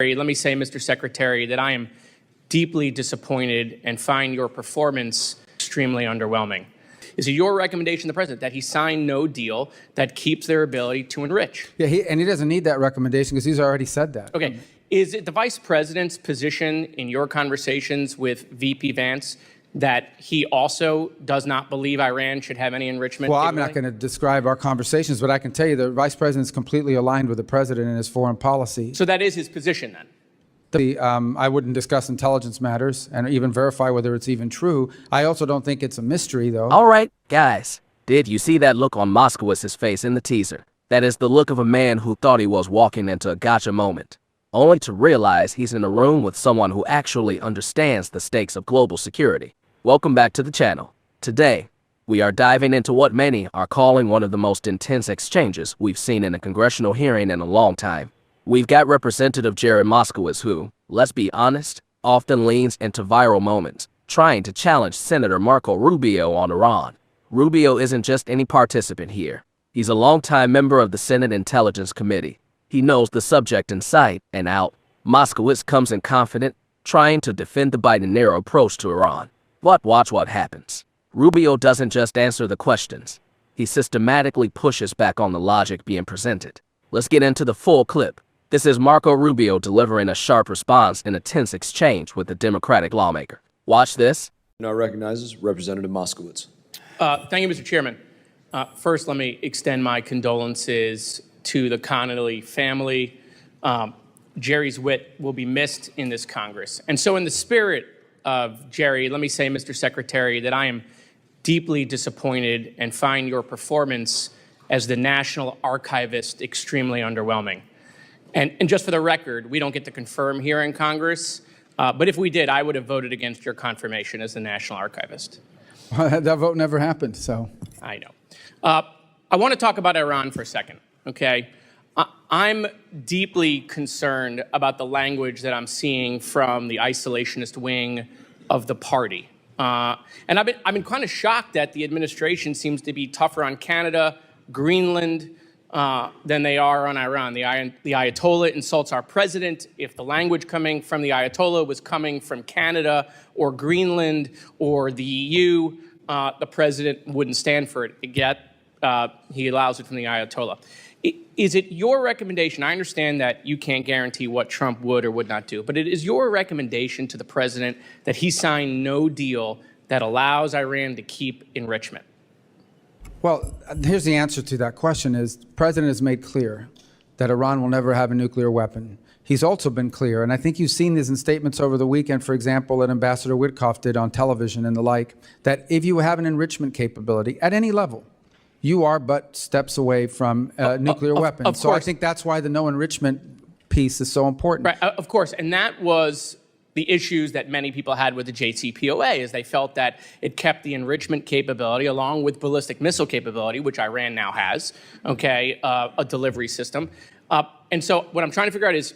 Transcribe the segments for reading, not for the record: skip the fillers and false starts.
Let me say, Mr. Secretary, that I am deeply disappointed and find your performance extremely underwhelming. Is it your recommendation to the president that he sign no deal that keeps their ability to enrich? Yeah, he doesn't need that recommendation because he's already said that. Okay. Is it the vice president's position in your conversations with VP Vance that he also does not believe Iran should have any enrichment? Well, I'm not going to describe our conversations, but I can tell you the vice president is completely aligned with the president in his foreign policy. So that is his position then? I wouldn't discuss intelligence matters and even verify whether it's even true. I also don't think it's a mystery, though. All right, guys. Did you see that look on Moskowitz's face in the teaser? That is the look of a man who thought he was walking into a gotcha moment, only to realize he's in a room with someone who actually understands the stakes of global security. Welcome back to the channel. Today, we are diving into what many are calling one of the most intense exchanges we've seen in a congressional hearing in a long time. We've got Representative Jerry Moskowitz who, let's be honest, often leans into viral moments, trying to challenge Senator Marco Rubio on Iran. Rubio isn't just any participant here. He's a longtime member of the Senate Intelligence Committee. He knows the subject inside and out. Moskowitz comes in confident, trying to defend the Biden-era approach to Iran. But watch what happens. Rubio doesn't just answer the questions. He systematically pushes back on the logic being presented. Let's get into the full clip. This is Marco Rubio delivering a sharp response in a tense exchange with a Democratic lawmaker. Watch this. Now recognizes Representative Moskowitz. Thank you, Mr. Chairman. First, let me extend my condolences to the Connolly family. Jerry's wit will be missed in this Congress. And so in the spirit of Jerry, let me say, Mr. Secretary, that I am deeply disappointed and find your performance as the National Archivist extremely underwhelming. And just for the record, we don't get to confirm here in Congress, but if we did, I would have voted against your confirmation as the National Archivist. That vote never happened, so. I know. I want to talk about Iran for a second, okay? I'm deeply concerned about the language that I'm seeing from the isolationist wing of the party. And I've been kind of shocked that the administration seems to be tougher on Canada, Greenland, than they are on Iran. The Ayatollah insults our president. If the language coming from the Ayatollah was coming from Canada or Greenland or the EU, the president wouldn't stand for it. Yet he allows it from the Ayatollah. Is it your recommendation? I understand that you can't guarantee what Trump would or would not do, but it is your recommendation to the president that he sign no deal that allows Iran to keep enrichment? Well, here's the answer to that question is the president has made clear that Iran will never have a nuclear weapon. He's also been clear, and I think you've seen this in statements over the weekend, for example, that Ambassador Witkoff did on television and the like, that if you have an enrichment capability at any level, you are but steps away from a nuclear weapon. So I think that's why the no enrichment piece is so important. Right, of course, and that was the issues that many people had with the JCPOA, is they felt that it kept the enrichment capability along with ballistic missile capability, which Iran now has, okay, a delivery system. And so what I'm trying to figure out is,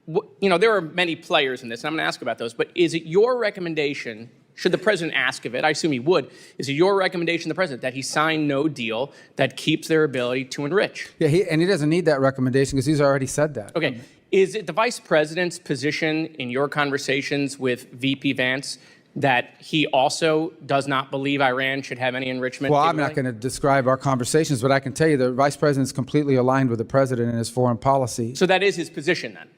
there are many players in this, and I'm going to ask about those, but is it your recommendation, should the president ask of it, I assume he would, is it your recommendation to the president that he sign no deal that keeps their ability to enrich? Yeah, he doesn't need that recommendation because he's already said that. Okay. Is it the vice president's position in your conversations with VP Vance that he also does not believe Iran should have any enrichment? Well, I'm not going to describe our conversations, but I can tell you the vice president is completely aligned with the president in his foreign policy. So that is his position then?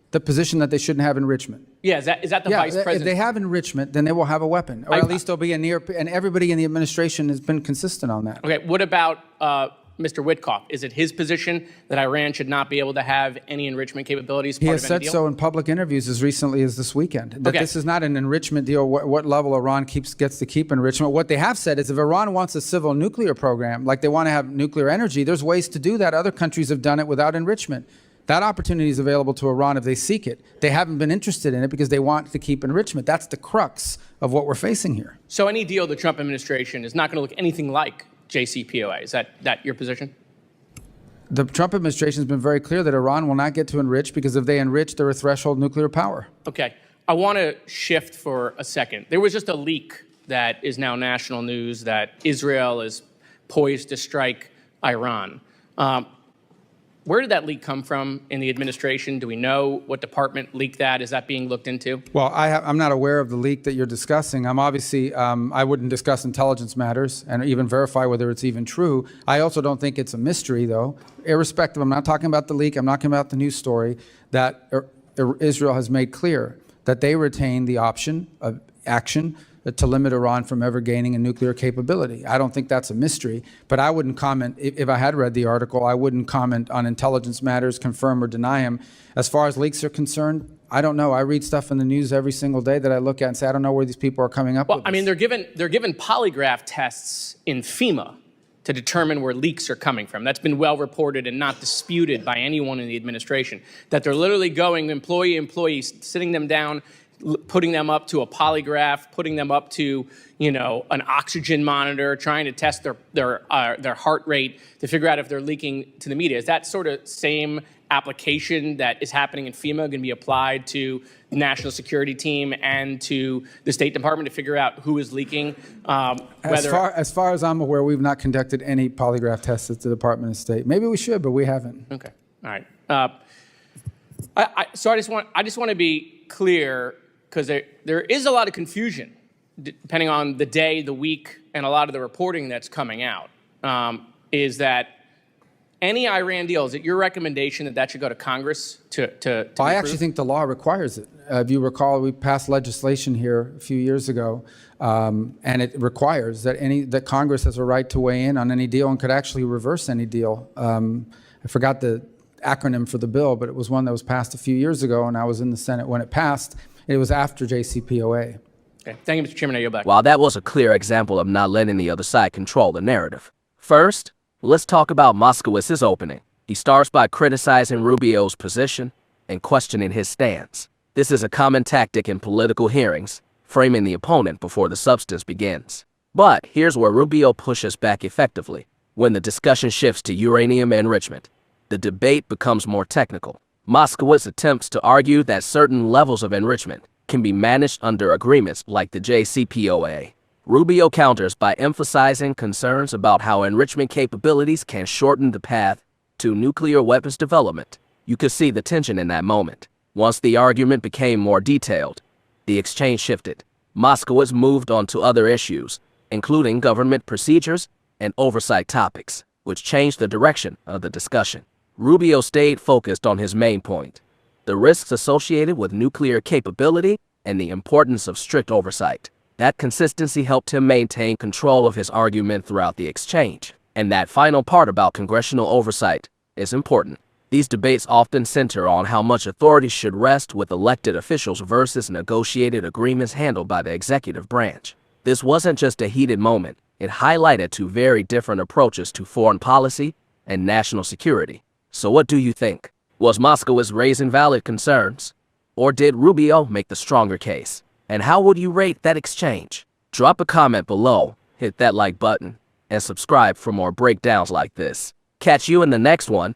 The position that they shouldn't have enrichment. Yeah, is that the vice president? If they have enrichment, then they will have a weapon, or at least there'll be a near, and everybody in the administration has been consistent on that. Okay, what about Mr. Witkoff? Is it his position that Iran should not be able to have any enrichment capabilities? He has said so in public interviews as recently as this weekend, that this is not an enrichment deal, what level Iran gets to keep enrichment. What they have said is if Iran wants a civil nuclear program, like they want to have nuclear energy, there's ways to do that. Other countries have done it without enrichment. That opportunity is available to Iran if they seek it. They haven't been interested in it because they want to keep enrichment. That's the crux of what we're facing here. So any deal the Trump administration is not going to look anything like JCPOA. Is that your position? The Trump administration has been very clear that Iran will not get to enrich because if they enrich, they're a threshold nuclear power. Okay. I want to shift for a second. There was just a leak that is now national news that Israel is poised to strike Iran. Where did that leak come from in the administration? Do we know what department leaked that? Is that being looked into? Well, I'm not aware of the leak that you're discussing. I'm obviously, I wouldn't discuss intelligence matters and even verify whether it's even true. I also don't think it's a mystery, though. Irrespective, I'm not talking about the leak, I'm not talking about the news story, that Israel has made clear that they retain the option of action to limit Iran from ever gaining a nuclear capability. I don't think that's a mystery, but I wouldn't comment, if I had read the article, I wouldn't comment on intelligence matters, confirm or deny them. As far as leaks are concerned, I don't know. I read stuff in the news every single day that I look at and say, I don't know where these people are coming up with Well, I mean, they're given polygraph tests in FEMA to determine where leaks are coming from. That's been well reported and not disputed by anyone in the administration, that they're literally going employees, sitting them down, putting them up to a polygraph, putting them up to, an oxygen monitor, trying to test their heart rate to figure out if they're leaking to the media. Is that sort of same application that is happening in FEMA going to be applied to the national security team and to the State Department to figure out who is leaking? As far as I'm aware, we've not conducted any polygraph tests at the Department of State. Maybe we should, but we haven't. Okay, all right. So I just want to be clear, because there is a lot of confusion depending on the day, the week, and a lot of the reporting that's coming out, is that any Iran deal, is it your recommendation that should go to Congress to I actually think the law requires it. If you recall, we passed legislation here a few years ago, and it requires that Congress has a right to weigh in on any deal and could actually reverse any deal. I forgot the acronym for the bill, but it was one that was passed a few years ago, and I was in the Senate when it passed. It was after JCPOA. Okay. Thank you, Mr. Chairman. I yield back. While that was a clear example of not letting the other side control the narrative. First, let's talk about Moskowitz's opening. He starts by criticizing Rubio's position and questioning his stance. This is a common tactic in political hearings, framing the opponent before the substance begins. But here's where Rubio pushes back effectively. When the discussion shifts to uranium enrichment, the debate becomes more technical. Moskowitz attempts to argue that certain levels of enrichment can be managed under agreements like the JCPOA. Rubio counters by emphasizing concerns about how enrichment capabilities can shorten the path to nuclear weapons development. You could see the tension in that moment. Once the argument became more detailed, the exchange shifted. Moskowitz moved on to other issues, including government procedures and oversight topics, which changed the direction of the discussion. Rubio stayed focused on his main point: the risks associated with nuclear capability and the importance of strict oversight. That consistency helped him maintain control of his argument throughout the exchange. And that final part about congressional oversight is important. These debates often center on how much authority should rest with elected officials versus negotiated agreements handled by the executive branch. This wasn't just a heated moment. It highlighted two very different approaches to foreign policy and national security. So what do you think? Was Moskowitz raising valid concerns? Or did Rubio make the stronger case? And how would you rate that exchange? Drop a comment below, hit that like button, and subscribe for more breakdowns like this. Catch you in the next one.